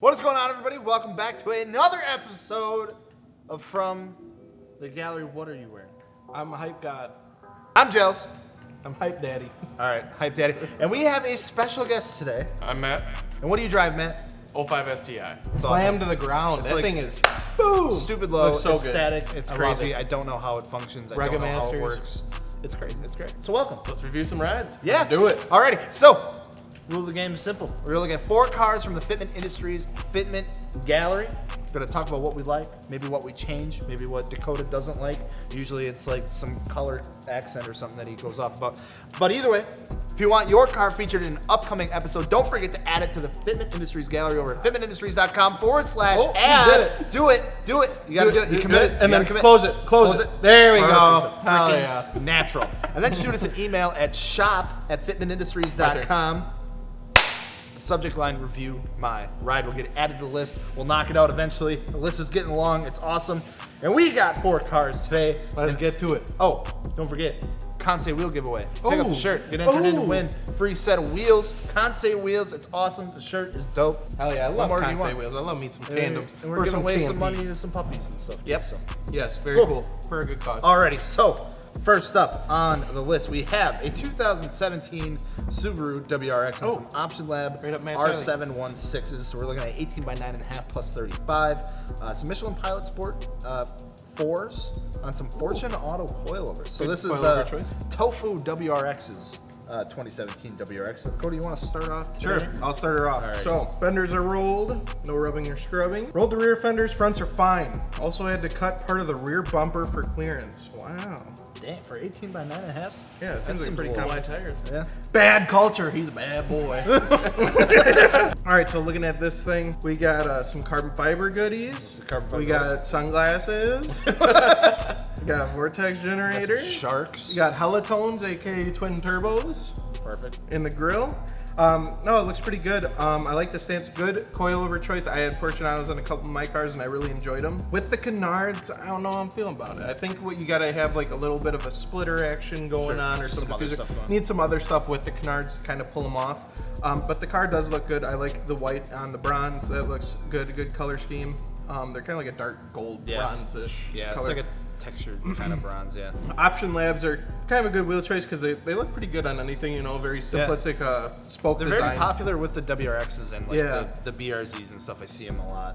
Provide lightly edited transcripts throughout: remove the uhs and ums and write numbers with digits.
What is going on, everybody? Welcome back to another episode of From the Gallery. What are you wearing? I'm a hype god. I'm Gels. I'm hype daddy. All right, hype daddy. And we have a special guest today. I'm Matt. And what do you drive, Matt? 05 STI. Slam to the ground. That like thing is boom. Stupid low. Looks so it's good. static. It's I love crazy. it. I don't know how it functions. I Rega don't know how it Masters. works. It's great. It's great. So welcome. Let's review some rides. Yeah. do it. Alrighty. So, rule of the game is simple. We're looking at 4 cars from the Fitment Industries Fitment Gallery. We're gonna talk about what we like, maybe what we change, maybe what Dakota doesn't like. Usually it's like some color accent or something that he goes off about. But either way, if you want your car featured in an upcoming episode, don't forget to add it to the Fitment Industries Gallery over at fitmentindustries.com/add. Oh, you did it. Do it. Do it. You gotta do it. You commit it. And You then gotta commit. close it. Close it. There we Perfect. go. So Hell freaking yeah. Natural. And then shoot us an email at shop@fitmentindustries.com. The subject line, review my ride. We'll get it added to the list. We'll knock it out eventually. The list is getting long. It's awesome. And we got 4 cars today. Let's get to it. Oh, don't forget, Kansei Wheel giveaway. Pick up the Ooh. shirt. Get entered in to Ooh. win free set of wheels. Kansei Wheels. It's awesome. The shirt is dope. Hell yeah. I What love more do you Kansei want? Wheels. I love me some And tandems. we're Or giving some away some tandems. money to some puppies and stuff. too, Yep. so. Yes, very Cool. cool. For a good cause. Alrighty, so first up on the list, we have a 2017 Subaru WRX and Oh. some Option Lab Right up Matt's R716s. So we're looking at 18 by 9.5 plus 35. Some Michelin Pilot Sport 4s on some Fortune Auto coilovers. So Good this is coilover choice. Tofu WRX's 2017 WRX. So Cody, you want to start off? Sure, today? I'll start her off. Alright. So, fenders are rolled, no rubbing or scrubbing. Rolled the rear fenders, fronts are fine. Also had to cut part of the rear bumper for clearance. Wow. Damn, for 18 by 9.5? Yeah, it seems like seems pretty a little common. Wide tires. Yeah. Bad culture, he's a bad boy. All right, so looking at this thing, we got some carbon fiber goodies. Carbon fiber. We got sunglasses. We got a vortex generator. Sharks. We got helitones, aka twin turbos, Perfect. in the grill. No, it looks pretty good. I like the stance. Good coilover choice. I had Fortunatos on a couple of my cars and I really enjoyed them. With the canards, I don't know how I'm feeling about it. I think what you gotta have like a little bit of a splitter action going Sure, on or some some other diffuser. stuff going on. Need some other stuff with the canards to kind of pull them off. But the car does look good. I like the white on the bronze. That looks good. Good color scheme. They're kind of like a dark gold bronze-ish Yeah, color. it's like a textured kind of bronze, yeah. Option Labs are kind of a good wheel choice because they look pretty good on anything, you know, very simplistic spoke They're design. very popular with the WRXs and like Yeah. the BRZs and stuff. I see them a lot.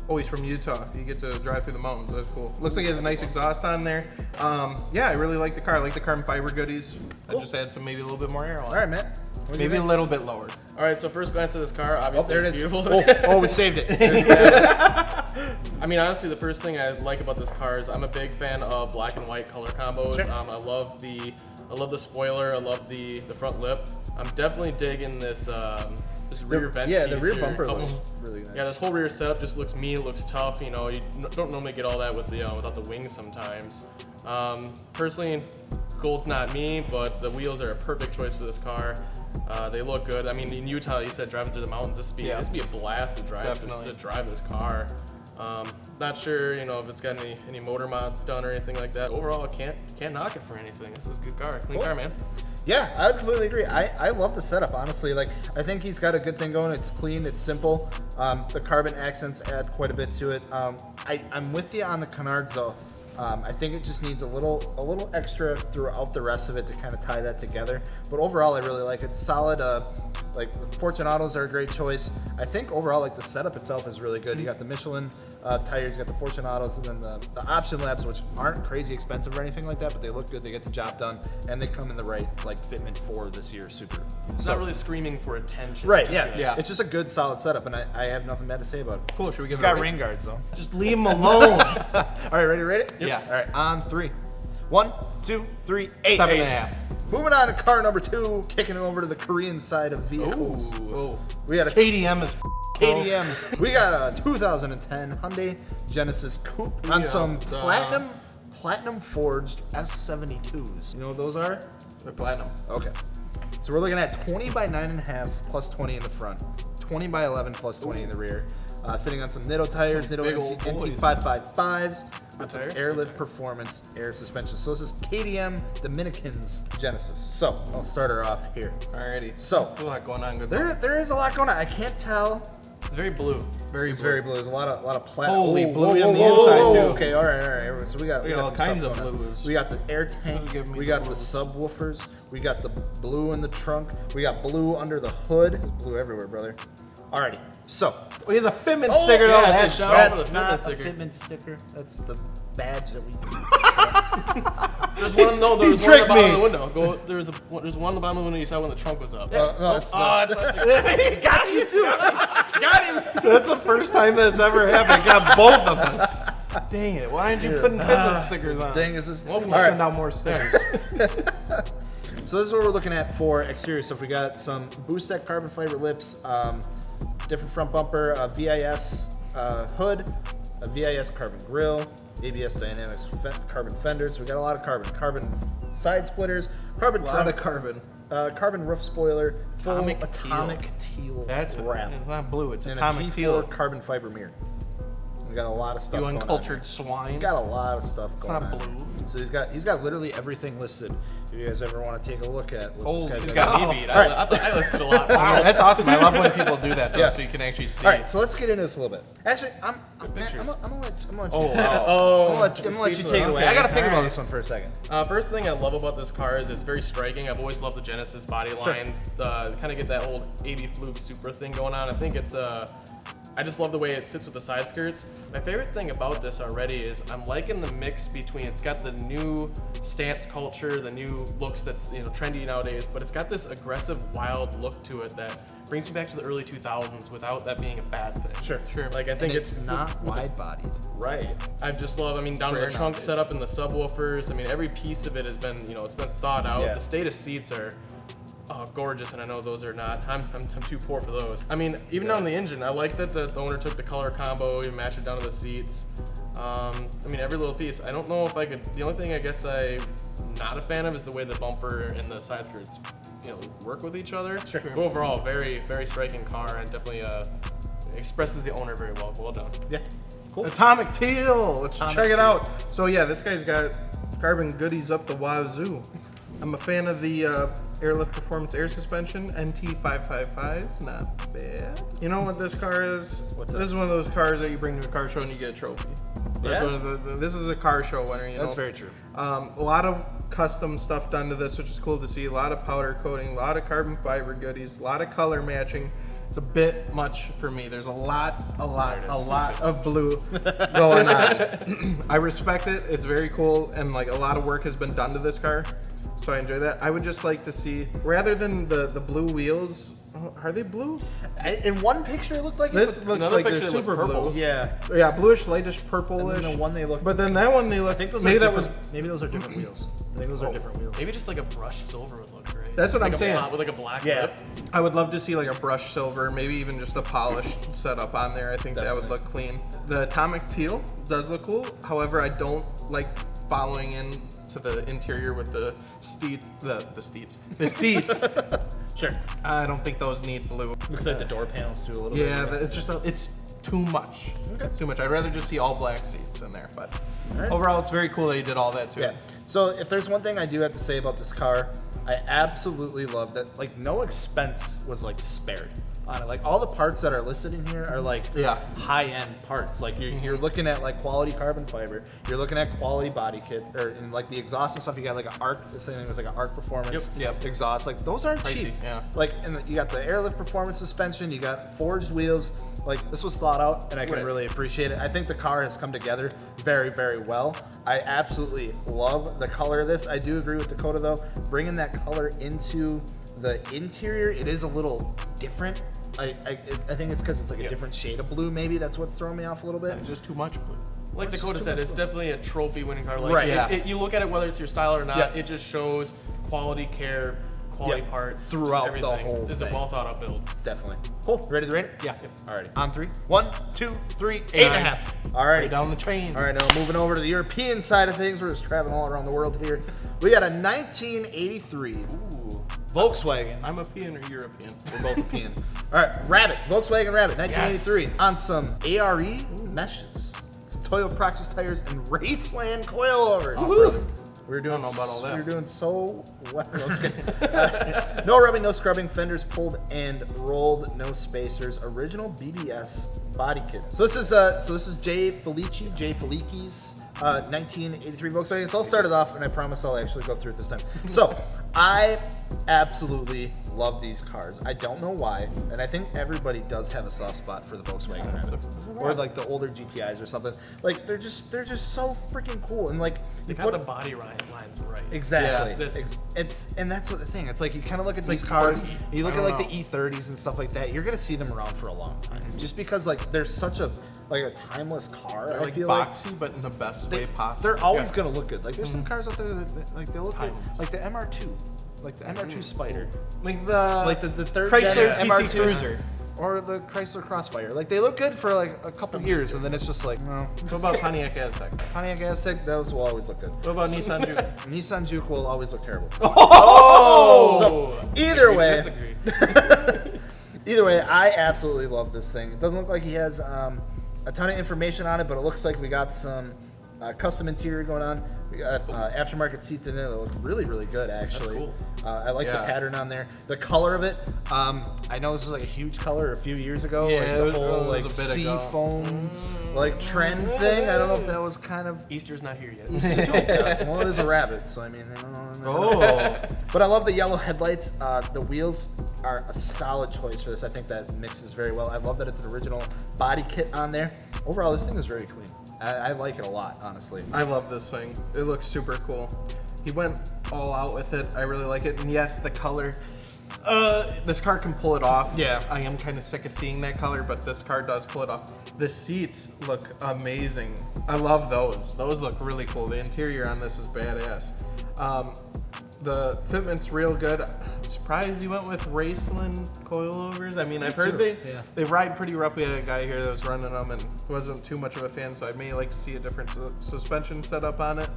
Oh, he's from Utah. You get to drive through the mountains. That's cool. Looks like he has a nice exhaust on there. Yeah, I really like the car. I like the carbon fiber goodies. I just add some maybe a little bit more air on All it. right, Matt. What do you Maybe a think? little bit lower. All right, so first glance at this car, obviously There it it's is. beautiful. Oh, we saved it. I mean, honestly, the first thing I like about this car is I'm a big fan of black and white color combos. Sure. I love the spoiler. I love the front lip. I'm definitely digging this rear vent. Yeah, the piece rear here. bumper Couple- looks really nice. Yeah, this whole rear setup just looks mean. It looks tough. You know, you don't normally get all that with the without the wings sometimes. Personally, gold's not me, but the wheels are a perfect choice for this car. They look good. I mean, in Utah, you said driving through the mountains. This would be a blast to drive Definitely. to drive this car. Not sure, you know, if it's got any motor mods done or anything like that. Overall, I can't knock it for anything. This is a good car, clean Cool. car, man. Yeah, I would completely agree. I love the setup, honestly. Like, I think he's got a good thing going. It's clean, it's simple. The carbon accents add quite a bit to it. I'm with you on the canards though. I think it just needs a little extra throughout the rest of it to kind of tie that together. But overall, I really like it. Solid. Like Fortunatos are a great choice. I think overall, like the setup itself is really good. You got the Michelin tires, you got the Fortunatos, and then the Option Labs, which aren't crazy expensive or anything like that, but they look good. They get the job done, and they come in the right like fitment for this year's Super. It's not really screaming for attention. Right, Just, yeah, yeah. It's just a good, solid setup, and I have nothing bad to say about it. Cool. Should we give It's it got a rain guards though. Just leave him alone. All right, ready to rate it? Yeah. All right, on 3. 1, 2, 3, 8. 7.5. Moving on to car number 2, kicking it over to the Korean side of vehicles. Oh. We got a KDM is KDM. We got a 2010 Hyundai Genesis Coupe on some platinum forged S72s. You know what those are? They're platinum. Okay. So we're looking at 20 by 9.5 plus 20 in the front, 20 by 11 plus 20 in the rear. Sitting on some Nitto tires, Nitto Big old boys. NT555s, with some tire? airlift performance air suspension. So this is KDM Dominicans Genesis. So I'll start her off here. Alrighty. So There's a lot going on. Good. there is a lot going on. I can't tell It's very blue. Very It's blue. very blue. There's a lot of Holy blue whoa, on the whoa, inside, whoa, too. Okay, all right. So we got all some kinds stuff of going on. blues. We got the air tank. Give me We the got the blues. subwoofers. We got the blue in the trunk. We got blue under the hood. There's blue everywhere, brother. Alrighty. So Oh, he has a Fitment Oh, sticker though. yeah, That's it's a shout out for that's the not Fitment a sticker. Fitment sticker. That's the badge that we There's one. No, there He was one at tricked the bottom me. of the window. There's one at the bottom of the window you saw when the trunk was up. no, it's Oh, not. it's not. He got you too. Got him. That's the first time that's ever happened. Got both of us. Dang it! Why aren't you putting Fitment stickers on? Dang, is this? We'll All right. send out more stickers. So this is what we're looking at for exterior stuff. We got some boost deck carbon fiber lips, different front bumper, a VIS hood, a VIS carbon grille, ABS dynamics carbon fenders. We got a lot of carbon side splitters, carbon A lot of trunk, carbon. carbon roof spoiler, full Atomic atomic teal That's wrap, It's not blue. It's and a atomic G4 teal. carbon fiber mirror. We got a lot of stuff. You going on uncultured here. swine. We got a lot of stuff It's going not on. blue. So he's got literally everything listed. If you guys ever want to take a look at what Oh, this guy's he's got. got- Me beat. All right. I listed a lot. Wow, that's awesome. I love when people do that though, Yeah. so you can actually see. All right, so let's get into this a little bit. Actually, I'm gonna pictures. let you. Oh, wow. Oh, I'm gonna let you take it away. Okay, I gotta think about alright. this one for a second. First thing I love about this car is it's very striking. I've always loved the Genesis body lines. Kind of get that old AB Fluke Supra thing going on. I think it's I just love the way it sits with the side skirts. My favorite thing about this already is I'm liking the mix between, it's got the new stance culture, the new looks that's trendy nowadays, but it's got this aggressive, wild look to it that brings me back to the early 2000s without that being a bad thing. Sure. Like I think It's it's not wide-bodied. right. I just love. I mean, down to Rare the trunk nowadays. setup and the subwoofers. I mean, every piece of it has been, it's been thought out. Yeah. The status seats are gorgeous, and I know those are not. I'm too poor for those. I mean, even on the engine, I like that the owner took the color combo and matched it down to the seats. I mean, every little piece. I don't know if I could. The only thing I guess I'm not a fan of is the way the bumper and the side skirts, work with each other. Sure. But overall, very, very striking car, and definitely expresses the owner very well. Well done. Yeah. Cool. Atomic teal. Let's Atomic check it teal. out. So yeah, this guy's got carbon goodies up the wazoo. I'm a fan of the Airlift Performance Air Suspension NT555s. Not bad. You know what this car is? What's this that? is one of those cars that you bring to a car show and you get a trophy. That's Yeah? one of this is a car show winner. You That's know? very true. A lot of custom stuff done to this, which is cool to see. A lot of powder coating, a lot of carbon fiber goodies, a lot of color matching. It's a bit much for me. There's a lot of blue going on. I respect it. It's very cool, and like a lot of work has been done to this car, so I enjoy that. I would just like to see, rather than the blue wheels, are they blue? In one picture, it looked like This it. looks another like they're picture looked super purple. blue. Yeah. Yeah, bluish, lightish, purplish. And then the one they look. But then that one they look. I think those maybe are that was. maybe those are different wheels. I think those are different wheels. Maybe just like a brushed silver would look great. That's what Like I'm a saying. with like a black Yeah. lip. I would love to see like a brushed silver, maybe even just a polished setup on there. I think that would look clean. The atomic teal does look cool. However, I don't like following in to the interior with the seats. Sure. I don't think those need blue. Looks like the door panels too a little Yeah, bit. it's just it's too much. It's too much. I'd rather just see all black seats in there. But Alright. overall, it's very cool that you did all that too. Yeah. So if there's one thing I do have to say about this car, I absolutely love that like no expense was like spared on it. Like all the parts that are listed in here are like Yeah. high-end parts. Like you're looking at like quality carbon fiber. You're looking at quality body kit, or in like the exhaust and stuff. You got like an arc. This thing was like an arc performance Yep. exhaust. Like those aren't Pricey, cheap. yeah. Like and you got the airlift performance suspension. You got forged wheels. Like this was thought out, and I can Right. really appreciate it. I think the car has come together very, very well. I absolutely love the color of this. I do agree with Dakota though. Bringing that color into the interior, it is a little different. I think it's because it's like a different shade of blue. Maybe that's what's throwing me off a little bit. It's just too much blue. Like It's Dakota just said, too it's much definitely a trophy-winning car. Like, Right. Yeah. you look at it, whether it's your style or not, Yeah. it just shows quality care, quality Yeah. parts, just Throughout the everything. whole It's a thing. well thought out build. Definitely. Cool. Ready to rate it? Yeah. Alrighty. On 3. 1, 2, 3, 8.5. Alrighty. Down the chain. All right, now moving over to the European side of things. We're just traveling all around the world here. We got a 1983 Volkswagen. I'm a peon or European? We're both a peon. All right, Rabbit, Volkswagen Rabbit, 1983, on some ARE meshes, some Toyota Proxys tires, and Raceland coilovers. Oh, brother. We were doing, I don't know about all that. We were doing so well. No, just kidding. No rubbing, no scrubbing, fenders pulled and rolled, no spacers. Original BBS body kit. So this is Jay Felice's 1983 Volkswagen. So I'll start it off, and I promise I'll actually go through it this time. So I absolutely love these cars. I don't know why, and I think everybody does have a soft spot for the Volkswagen Rabbit, or like the older GTIs or something. Like they're just so freaking cool, and like They got the body lines right. exactly. Yeah, And that's what the thing. It's like you kind of look at these cars, you look at like know. the E30s and stuff like that. You're gonna see them around for a long time, just because like they're such a timeless car. They're I like feel boxy, but in the best way possible. they're always gonna look good. Like there's some cars out there that like they look good, like the MR2, like the MR2 Spider, like the third Chrysler gen PT MR2 Cruiser. or the Chrysler Crossfire. Like they look good for like a couple years, and then it's just like no. What about Pontiac Aztek? Pontiac Aztek, those will always look good. What about Nissan Juke? Nissan Juke will always look terrible. Oh! So either way, Disagree. either way, I absolutely love this thing. It doesn't look like he has a ton of information on it, but it looks like we got some custom interior going on. We got aftermarket seats in there that look really, really good, actually. That's cool. I like the pattern on there. The color of it, I know this was like a huge color a few years ago. Yeah, like it the was whole a like bit sea ago. foam like trend thing. I don't know if that was kind of. Easter's not here yet. Well, it is a rabbit, so I mean, I don't know. Oh, But I love the yellow headlights. The wheels are a solid choice for this. I think that mixes very well. I love that it's an original body kit on there. Overall, this thing is very clean. I like it a lot, honestly. I love this thing. It looks super cool. He went all out with it. I really like it. And yes, the color. This car can pull it off. Yeah. I am kind of sick of seeing that color, but this car does pull it off. The seats look amazing. I love those. Those look really cool. The interior on this is badass. The fitment's real good. I'm surprised you went with Raceland coilovers. I mean, I've heard they ride pretty rough. We had a guy here that was running them and wasn't too much of a fan, so I may like to see a different suspension setup on it.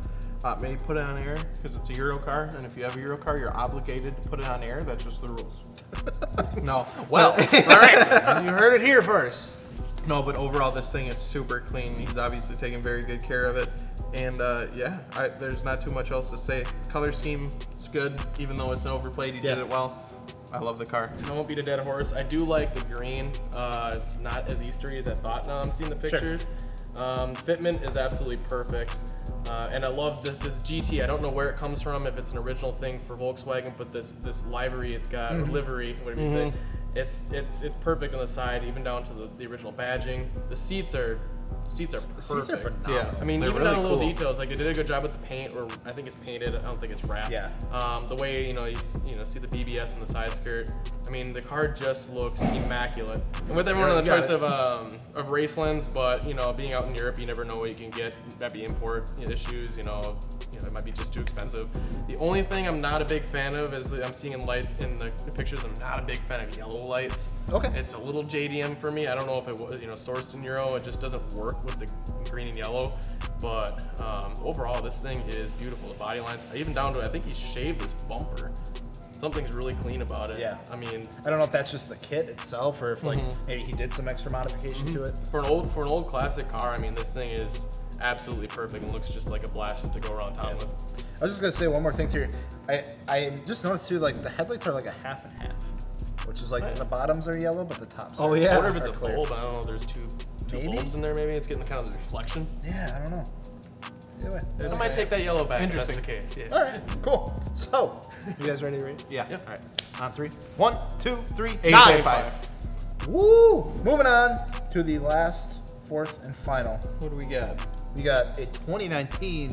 Maybe put it on air because it's a Euro car, and if you have a Euro car, you're obligated to put it on air. That's just the rules. No. Well, all right. You heard it here first. No, but overall, this thing is super clean. He's obviously taking very good care of it. And there's not too much else to say. Color scheme is good, even though it's an overplayed. He did it well. I love the car. I won't beat a dead horse. I do like the green. It's not as Eastery as I thought now I'm seeing the pictures. Fitment is absolutely perfect. And I love this GT. I don't know where it comes from, if it's an original thing for Volkswagen, but this livery it's got, or livery, whatever you say, it's perfect on the side, even down to the original badging. The seats are perfect. Seats are phenomenal. Yeah. I mean, They're even really down to little cool. details, like they did a good job with the paint, or I think it's painted. I don't think it's wrapped. Yeah. The way you see the BBS in the side skirt. I mean, the car just looks immaculate. And with everyone on the choice of Racelands, but being out in Europe, you never know what you can get. Might be import issues. It might be just too expensive. The only thing I'm not a big fan of is I'm seeing in the pictures. I'm not a big fan of yellow lights. Okay. It's a little JDM for me. I don't know if it was sourced in Euro. It just doesn't work with the green and yellow. But overall, this thing is beautiful. The body lines, even down to I think he shaved this bumper. Something's really clean about it. Yeah. I mean, I don't know if that's just the kit itself, or if like maybe he did some extra modification to it. for an old classic car, I mean, this thing is absolutely perfect and looks just like a blast to go around town with. I was just gonna say one more thing here. I just noticed too, like the headlights are like a half and half, which is like the bottoms are yellow, but the tops. Oh, are, yeah. I wonder if it's are a clear. bulb. I don't know. There's two Maybe? bulbs in there. Maybe it's getting kind of the reflection. Yeah, I don't know. Either way. I might take that yellow back. Interesting. If that's the case. Yeah. All right, cool. So, you guys ready to read? Yeah. Yep. All right, on 3. 1, 2, 3, 8.5. Woo! Moving on to the last, fourth, and final. What do we got? We got a 2019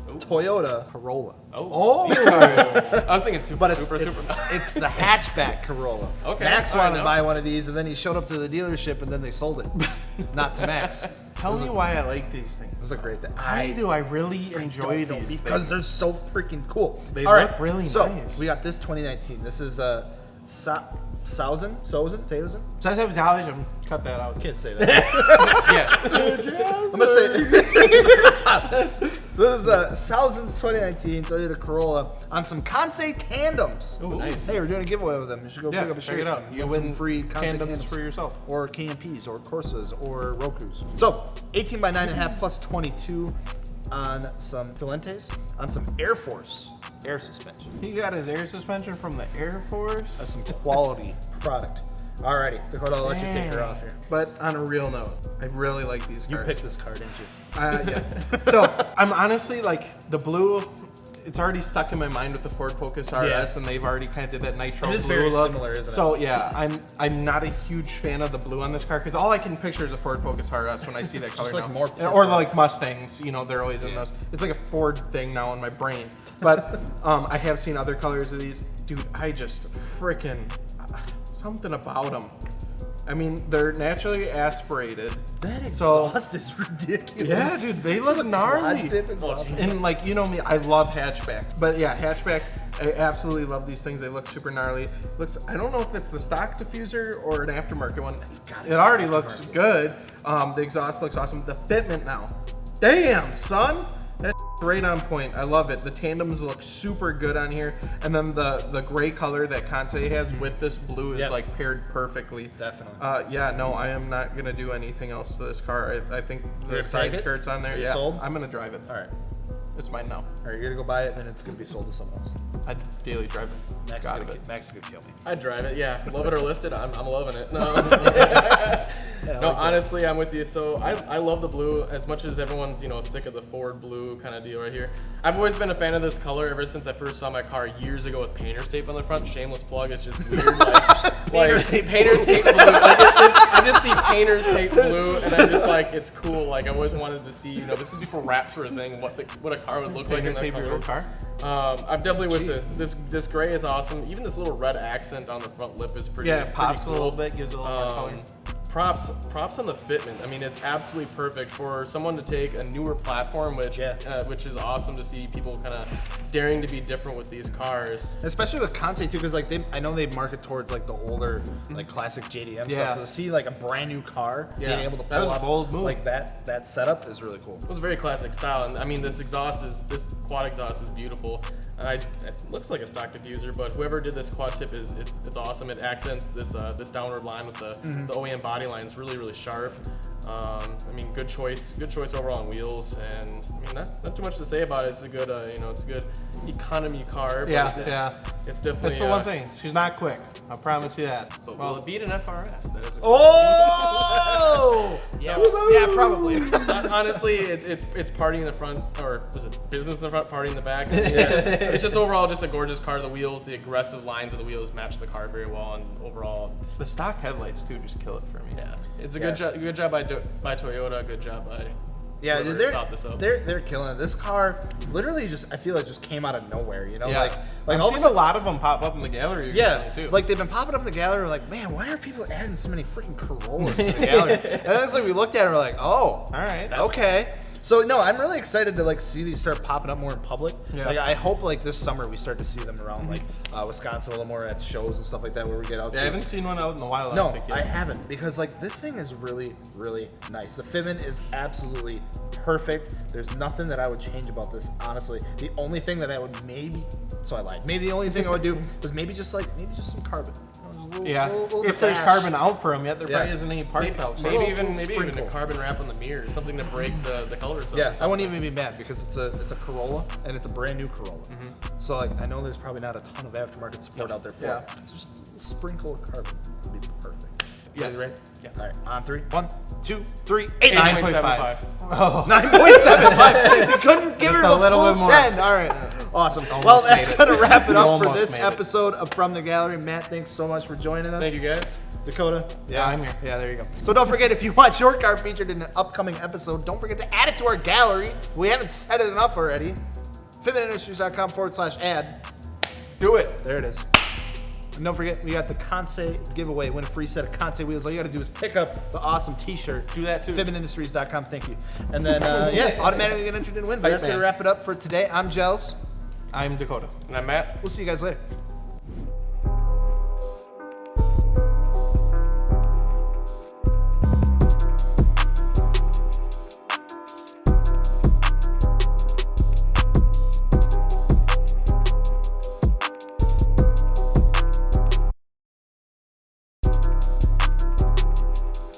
Toyota Corolla. Oh. I was thinking super, But it's super. it's the hatchback Corolla. Okay, Max all right, wanted to now. buy one of these, and then he showed up to the dealership, and then they sold it. Not to Max. Tell me why I like these things. It was a great day. Why do I really enjoy don't know, these because they're things? so freaking cool. They All look right, really so nice. we got this 2019. This is Sausen. Cut that out. Can't say that. Yes. I'm gonna say. So this is Sausen's 2019 Toyota Corolla on some Kansei tandems. Oh, nice. Hey, we're doing a giveaway with them. You should go Yeah, pick up a check shirt. it out. and You win win some free Kansei tandems for yourself. or KMPs or Corsas or Rokus. So 18 by 9.5 plus 22. on some Dolentes, on some Air Force air suspension. He got his air suspension from the Air Force. That's some quality product. Alrighty, Dakota, I'll let you take her off here. But on a real note, I really like these cars. You picked this car, didn't you? Yeah. So I'm honestly like the blue. It's already stuck in my mind with the Ford Focus RS, and they've already kind of did that nitro It is blue very look. similar, isn't it? So yeah, I'm not a huge fan of the blue on this car because all I can picture is a Ford Focus RS when I see that color like now. more Or like Mustangs, you know, they're always in those. It's like a Ford thing now in my brain. But I have seen other colors of these. Dude, I just freaking something about them. I mean, they're naturally aspirated. That exhaust is ridiculous. Yeah, dude, they look gnarly. Exhaust. And like, you know me, I love hatchbacks. But yeah, hatchbacks, I absolutely love these things. They look super gnarly. Looks, I don't know if it's the stock diffuser or an aftermarket one. It already looks good. The exhaust looks awesome. The fitment now. Damn, son. That's right on point. I love it. The tandems look super good on here. And then the gray color that Kansei has with this blue is like paired perfectly. Definitely. Yeah, no, I am not going to do anything else to this car. I think the side skirts on there. You Yeah, sold? I'm going to drive it. All right. It's mine now. All right, you're gonna go buy it, then it's gonna be sold to someone else. I daily drive it. Max Got is it. gonna kill me. I drive it, yeah. Love it or list it, I'm loving it. No, Yeah, no, like honestly, I'm with you. So I love the blue as much as everyone's sick of the Ford blue kind of deal right here. I've always been a fan of this color ever since I first saw my car years ago with painter's tape on the front. Shameless plug. It's just weird, like painter's tape blue. I just see painter's tape blue, and I'm just like, it's cool. Like I always wanted to see. This is before wraps were a thing. What a car would look like in that Tape your color. little car? I'm definitely with this gray is awesome. Even this little red accent on the front lip is pretty. Yeah, it pops pretty a cool. little bit, gives it a little more color. Props on the fitment. I mean, it's absolutely perfect for someone to take a newer platform, which is awesome to see people kind of daring to be different with these cars. Especially with Kansei too, because like I know they market towards like the older, like classic JDM stuff. So to see like a brand new car being able to that pull was a off bold move. like that setup is really cool. It was a very classic style, and I mean this quad exhaust is beautiful. It looks like a stock diffuser, but whoever did this quad tip it's awesome. It accents this downward line with the OEM body line. It's really sharp. I mean, good choice overall on wheels, and I mean not too much to say about it. It's a good it's a good economy car. But it's definitely That's the one thing. She's not quick. I promise you that. But will it beat an FRS? That is a Oh! yeah, probably. Honestly, it's party in the front, or was it business in the front, party in the back? I mean, it's just overall just a gorgeous car. The wheels, the aggressive lines of the wheels match the car very well, and overall, The stock headlights too just kill it for me. yeah, it's a good job by Toyota. Good job by Yeah, whoever dude, thought this up. they're killing it. This car literally I feel like just came out of nowhere, Yeah. like I've all of a seen a sudden, lot of them pop up in the gallery recently too. like they've been popping up in the gallery. We're like, man, why are people adding so many freaking Corollas to the gallery? And then it's like we looked at it, and we're like, oh, all right. okay. So no, I'm really excited to like see these start popping up more in public. Yeah. Like I hope like this summer we start to see them around like Wisconsin a little more at shows and stuff like that where we get out. Yeah, I haven't seen one out in a while. No, I think, yet. I haven't, because like this thing is really nice. The fitment is absolutely perfect. There's nothing that I would change about this, honestly. The only thing that I would maybe the only thing I would do was maybe just some carbon. Yeah, Little if there's dash. carbon out for them yet, there probably isn't any parts out. Maybe Little even a sprinkle. carbon wrap on the mirrors, something to break the color. Yeah, I wouldn't even be mad because it's a Corolla and it's a brand new Corolla. So like I know there's probably not a ton of aftermarket support out there for it. Just a sprinkle of carbon would be perfect. Yes. You ready? Yeah. All right. On 3. 1, 2, 3, 8. 8. 9.5. Oh. 9.75. You couldn't give Just her a the little full bit more. 10. All right. Awesome. Almost Well, that's made it. going to wrap it You up for almost this made it. episode of From the Gallery. Matt, thanks so much for joining us. Thank you guys. Dakota. Yeah, I'm here. Yeah, there you go. So don't forget, if you want your car featured in an upcoming episode, don't forget to add it to our gallery. We haven't said it enough already. fitmentindustries.com/ad. Do it. There it is. And don't forget, we got the Kansei giveaway. Win a free set of Kansei wheels. All you got to do is pick up the awesome T-shirt. Do that too. fitmentindustries.com. Thank you. And then, automatically get entered in win. But that's going to wrap it up for today. I'm Gels. I'm Dakota. And I'm Matt. We'll see you guys later.